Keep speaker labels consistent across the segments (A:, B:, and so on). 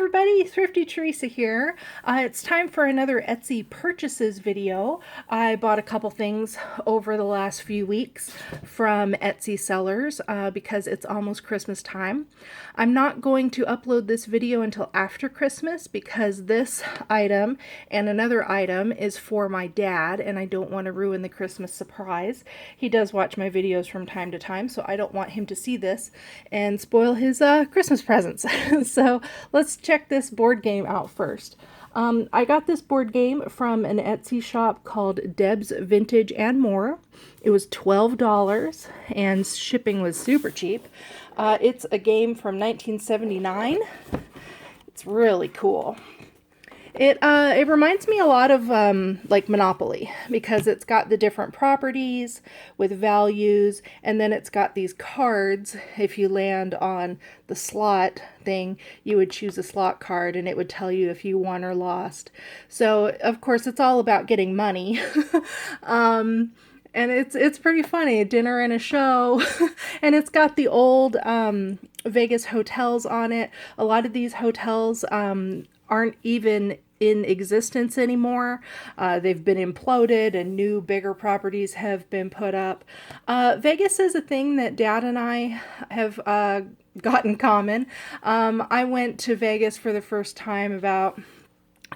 A: everybody, Thrifty Teresa here. It's time for another Etsy purchases video. I bought a couple things over the last few weeks from Etsy sellers because it's almost Christmas time. I'm not going to upload this video until after Christmas because this item and another item is for my dad and I don't want to ruin the Christmas surprise. He does watch my videos from time to time, so I don't want him to see this and spoil his Christmas presents. So let's check this board game out first. I got this board game from an Etsy shop called Deb's Vintage and More. It was $12 and shipping was super cheap. It's a game from 1979. It's really cool. It reminds me a lot of like Monopoly because it's got the different properties with values, and then it's got these cards. If you land on the slot thing, you would choose a slot card and it would tell you if you won or lost. So of course it's all about getting money. And it's pretty funny, dinner and a show. And it's got the old Vegas hotels on it. A lot of these hotels aren't even in existence anymore. They've been imploded and new bigger properties have been put up. Vegas is a thing that Dad and I have got in common. I went to Vegas for the first time about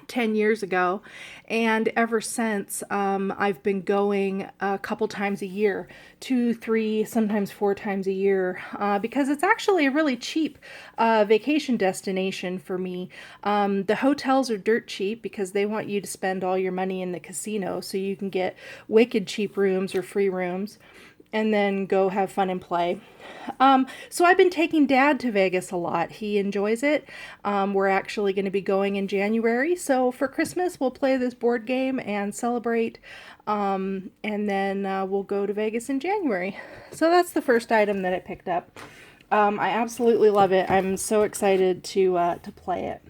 A: 10 years ago, and ever since I've been going a couple times a year, 2, 3, sometimes 4 times a year, because it's actually a really cheap vacation destination for me. The hotels are dirt cheap because they want you to spend all your money in the casino so you can get wicked cheap rooms or free rooms and then go have fun and play. So I've been taking Dad to Vegas a lot. He enjoys it. We're actually going to be going in January. So for Christmas, we'll play this board game and celebrate. And then we'll go to Vegas in January. So that's the first item that I picked up. I absolutely love it. I'm so excited to play it.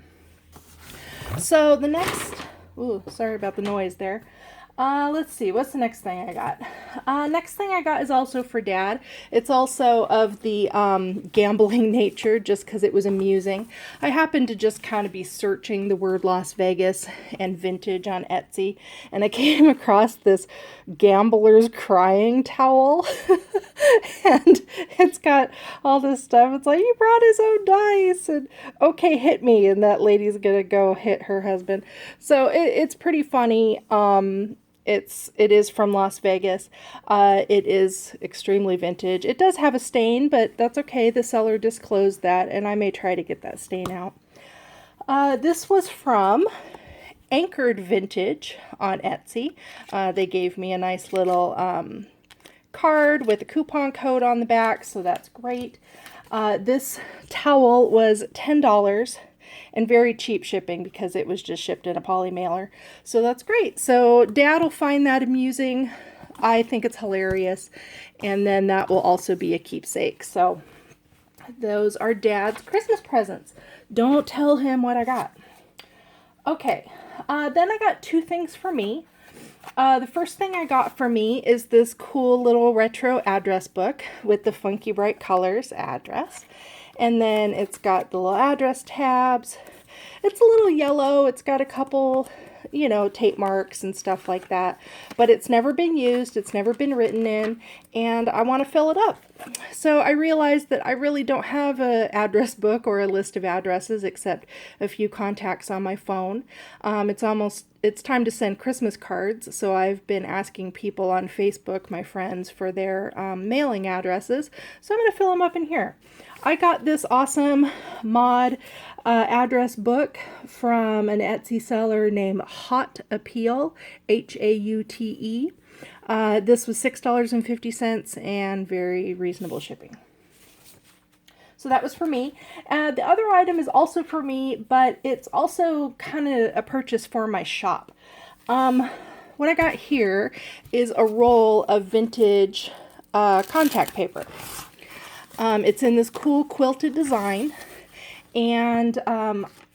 A: So the next, ooh, sorry about the noise there. Let's see, what's the next thing I got? Next thing I got is also for Dad. It's also of the gambling nature, just because it was amusing. I happened to just kind of be searching the word Las Vegas and vintage on Etsy, and I came across this gambler's crying towel. And it's got all this stuff. It's like, he brought his own dice, and okay, hit me, and that lady's gonna go hit her husband. So it's pretty funny. It is from Las Vegas. It is extremely vintage. It does have a stain, but that's okay. The seller disclosed that, and I may try to get that stain out. This was from Anchored Vintage on Etsy. They gave me a nice little card with a coupon code on the back, so that's great. This towel was $10. And very cheap shipping because it was just shipped in a poly mailer. So that's great. So Dad will find that amusing. I think it's hilarious. And then that will also be a keepsake. So those are Dad's Christmas presents. Don't tell him what I got. Okay. Then I got 2 things for me. The first thing I got for me is this cool little retro address book with the funky bright colors address. And then it's got the little address tabs. It's a little yellow. It's got a couple, tape marks and stuff like that. But it's never been used. It's never been written in. And I want to fill it up. So I realized that I really don't have an address book or a list of addresses except a few contacts on my phone. It's time to send Christmas cards. So I've been asking people on Facebook, my friends, for their mailing addresses. So I'm going to fill them up in here. I got this awesome mod address book from an Etsy seller named Hot Appeal, Haute. This was $6.50 and very reasonable shipping. So that was for me. The other item is also for me, but it's also kind of a purchase for my shop. What I got here is a roll of vintage contact paper. It's in this cool quilted design, and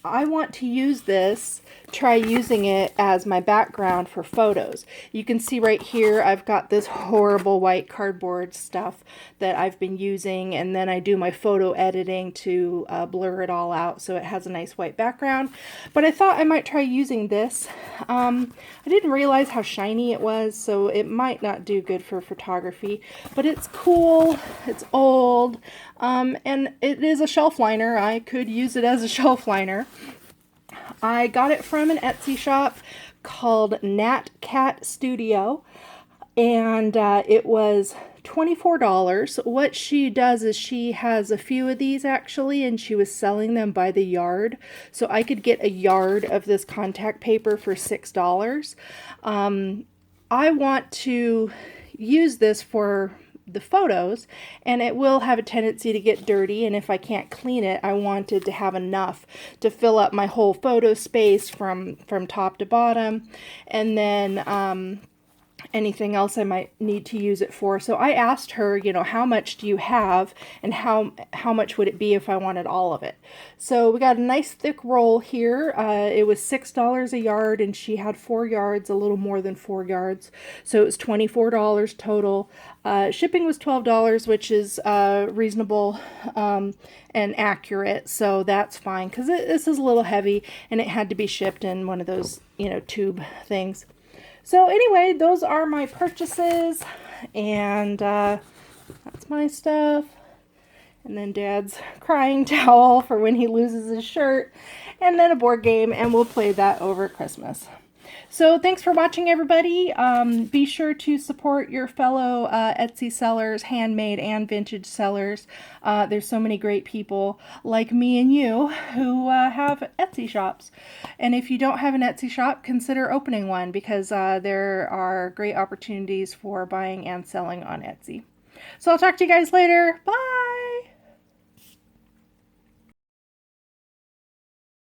A: I want to use this, try using it as my background for photos. You can see right here I've got this horrible white cardboard stuff that I've been using, and then I do my photo editing to blur it all out so it has a nice white background. But I thought I might try using this. I didn't realize how shiny it was, so it might not do good for photography, but it's cool, it's old, and it is a shelf liner. I could use it as a shelf liner. I got it from an Etsy shop called Nat Cat Studio, and it was $24. What she does is she has a few of these actually, and she was selling them by the yard. So I could get a yard of this contact paper for $6. I want to use this for the photos, and it will have a tendency to get dirty, and if I can't clean it, I wanted to have enough to fill up my whole photo space from top to bottom, and then anything else I might need to use it for. So I asked her, you know, how much do you have, and how much would it be if I wanted all of it? So we got a nice thick roll here. It was $6 a yard, and she had 4 yards, a little more than 4 yards. So it was $24 total. Shipping was $12, which is reasonable and accurate, so that's fine, because this is a little heavy, and it had to be shipped in one of those, you know, tube things. So anyway, those are my purchases, and that's my stuff. And then Dad's crying towel for when he loses his shirt, and then a board game, and we'll play that over Christmas. So thanks for watching, everybody. Be sure to support your fellow Etsy sellers, handmade and vintage sellers. There's so many great people like me and you who have Etsy shops. And if you don't have an Etsy shop, consider opening one, because there are great opportunities for buying and selling on Etsy. So I'll talk to you guys later. Bye!